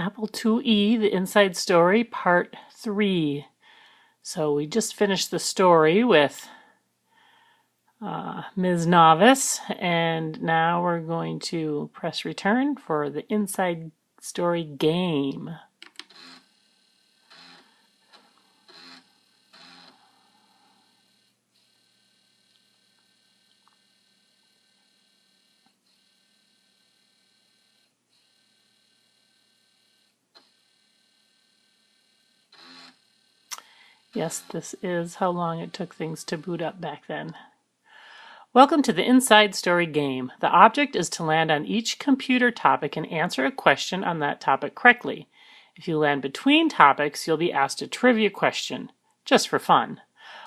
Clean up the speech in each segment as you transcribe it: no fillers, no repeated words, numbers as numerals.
Apple IIe, The Inside Story, Part 3. So we just finished the story with Ms. Novice, and now we're going to press return for the Inside Story game. Yes, this is how long it took things to boot up back then. Welcome to the Inside Story game. The object is to land on each computer topic and answer a question on that topic correctly. If you land between topics, you'll be asked a trivia question, just for fun.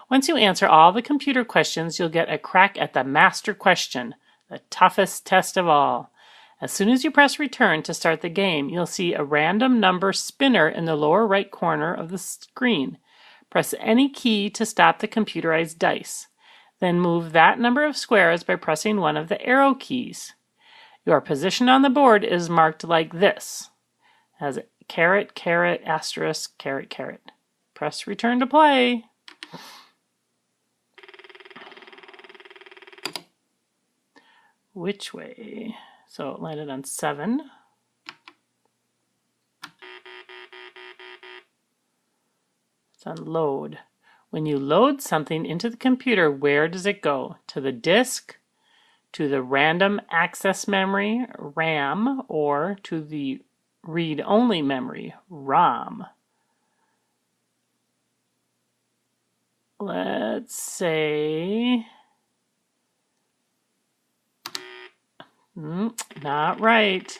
Once you answer all the computer questions, you'll get a crack at the master question, the toughest test of all. As soon as you press return to start the game, you'll see a random number spinner in the lower right corner of the screen. Press any key to stop the computerized dice. Then move that number of squares by pressing one of the arrow keys. Your position on the board is marked like this. As caret, caret, asterisk, caret, caret. Press return to play. Which way? So it landed on 7. It's on load. When you load something into the computer, where does it go? To the disk, to the random access memory, RAM, or to the read-only memory, ROM? Let's say... not right.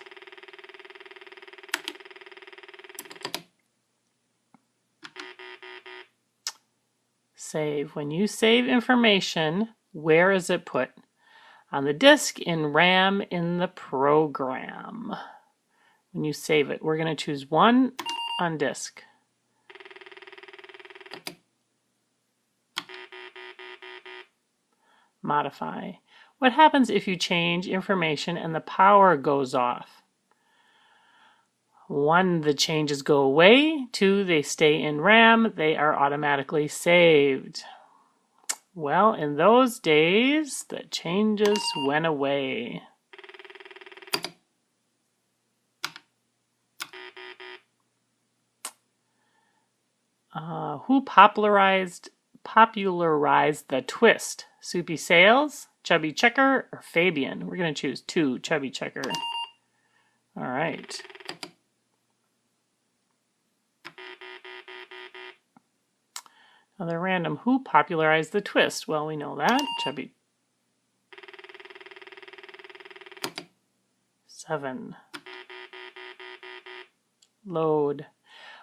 Save. When you save information, where is it put? On the disk, in RAM, in the program. When you save it, we're going to choose 1 on disk. Modify. What happens if you change information and the power goes off? 1, the changes go away. 2, they stay in RAM. They are automatically saved. Well, in those days, the changes went away. Who popularized the twist? Soupy Sales, Chubby Checker, or Fabian? We're going to choose 2, Chubby Checker. All right. Another random. Who popularized the twist? Well, we know that. Chubby. 7. Load.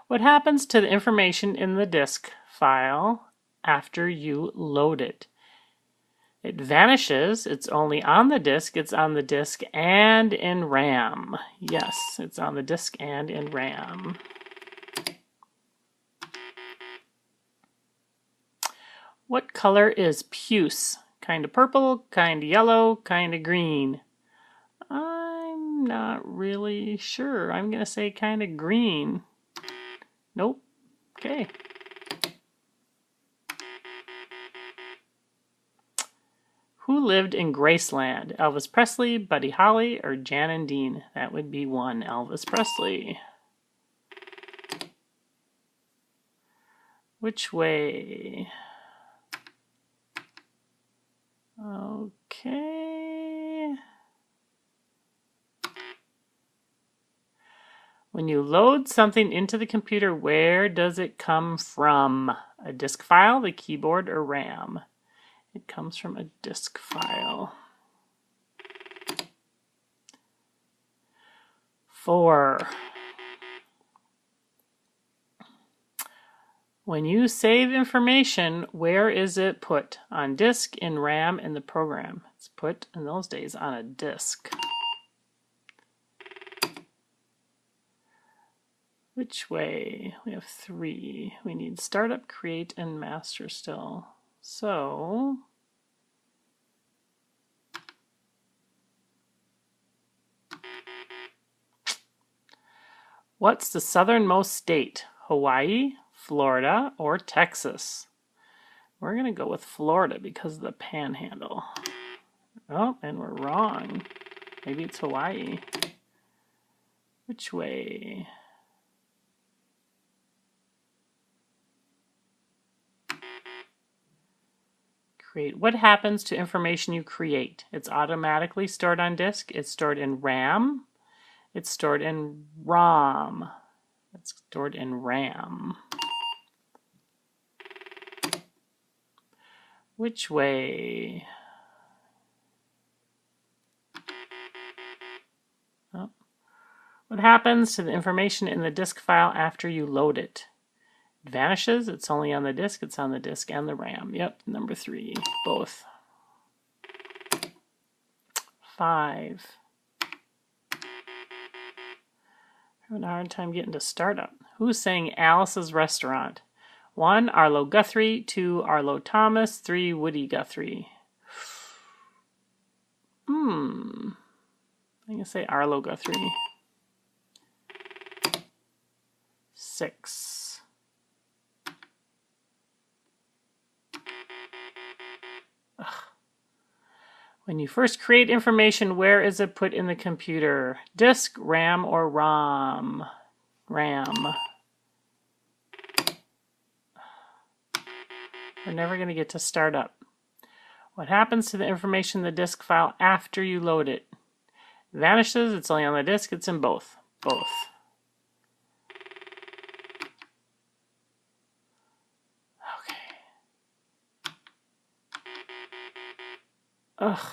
What happens to the information in the disk file after you load it? It vanishes. It's only on the disk. It's on the disk and in RAM. Yes, it's on the disk and in RAM. What color is puce? Kind of purple, kind of yellow, kind of green. I'm not really sure. I'm going to say kind of green. Nope. Okay. Who lived in Graceland? Elvis Presley, Buddy Holly, or Jan and Dean? That would be 1, Elvis Presley. Which way? Okay. When you load something into the computer, where does it come from? A disk file, the keyboard, or RAM? It comes from a disk file. 4. When you save information, where is it put? On disk, in RAM, in the program. It's put, in those days, on a disk. Which way? We have 3. We need startup, create, and master still. So... What's the southernmost state? Hawaii, Florida, or Texas? We're going to go with Florida because of the panhandle. Oh, and we're wrong. Maybe it's Hawaii. Which way? Create. What happens to information you create? It's automatically stored on disk. It's stored in RAM. It's stored in ROM. It's stored in RAM. Which way? Oh. What happens to the information in the disk file after you load it? It vanishes. It's only on the disk. It's on the disk and the RAM. Yep, number 3, both. 5. Having a hard time getting to startup. Who's saying Alice's Restaurant? 1, Arlo Guthrie. 2, Arlo Thomas. 3, Woody Guthrie. I'm going to say Arlo Guthrie. 6. Ugh. When you first create information, where is it put in the computer? Disk, RAM, or ROM? RAM. We're never going to get to startup. What happens to the information in the disk file after you load it? It vanishes. It's only on the disk. It's in both. Both. Ugh.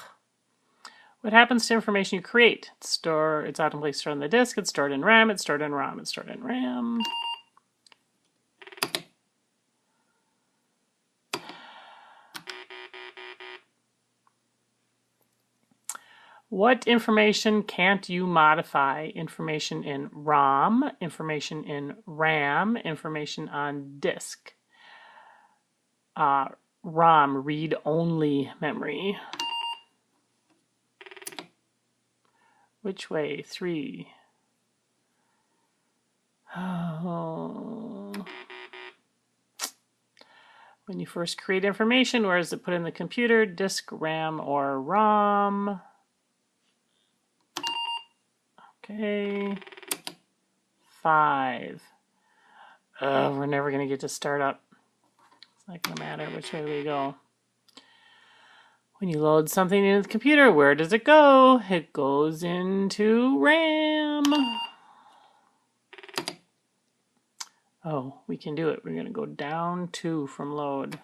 What happens to information you create? It's automatically stored on the disk. It's stored in RAM. It's stored in ROM. It's stored in RAM. What information can't you modify? Information in ROM, information in RAM, information on disk. ROM, read-only memory. Which way? 3. Oh. When you first create information, where is it put in the computer? Disk, RAM, or ROM? Okay. 5. We're never going to get to startup. It's not going to matter which way we go. When you load something into the computer, where does it go? It goes into RAM. Oh, we can do it. We're going to go down 2 from load.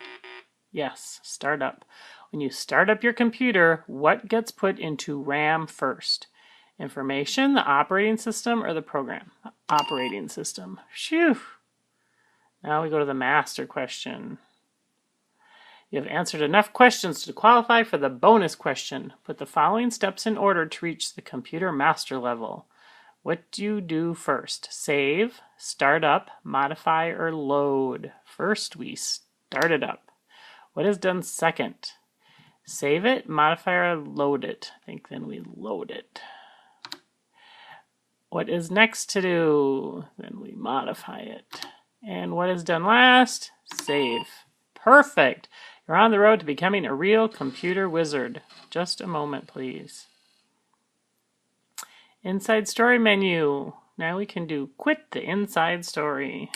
Yes, startup. When you start up your computer, what gets put into RAM first? Information, the operating system, or the program? The operating system. Phew. Now we go to the master question. You have answered enough questions to qualify for the bonus question. Put the following steps in order to reach the computer master level. What do you do first? Save, start up, modify, or load? First, we start it up. What is done second? Save it, modify, or load it? I think then we load it. What is next to do? Then we modify it. And what is done last? Save. Perfect. You're on the road to becoming a real computer wizard. Just a moment, please. Inside Story menu. Now we can do Quit the Inside Story.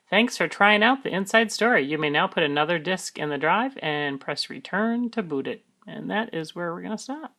Thanks for trying out the Inside Story. You may now put another disk in the drive and press return to boot it. And that is where we're going to stop.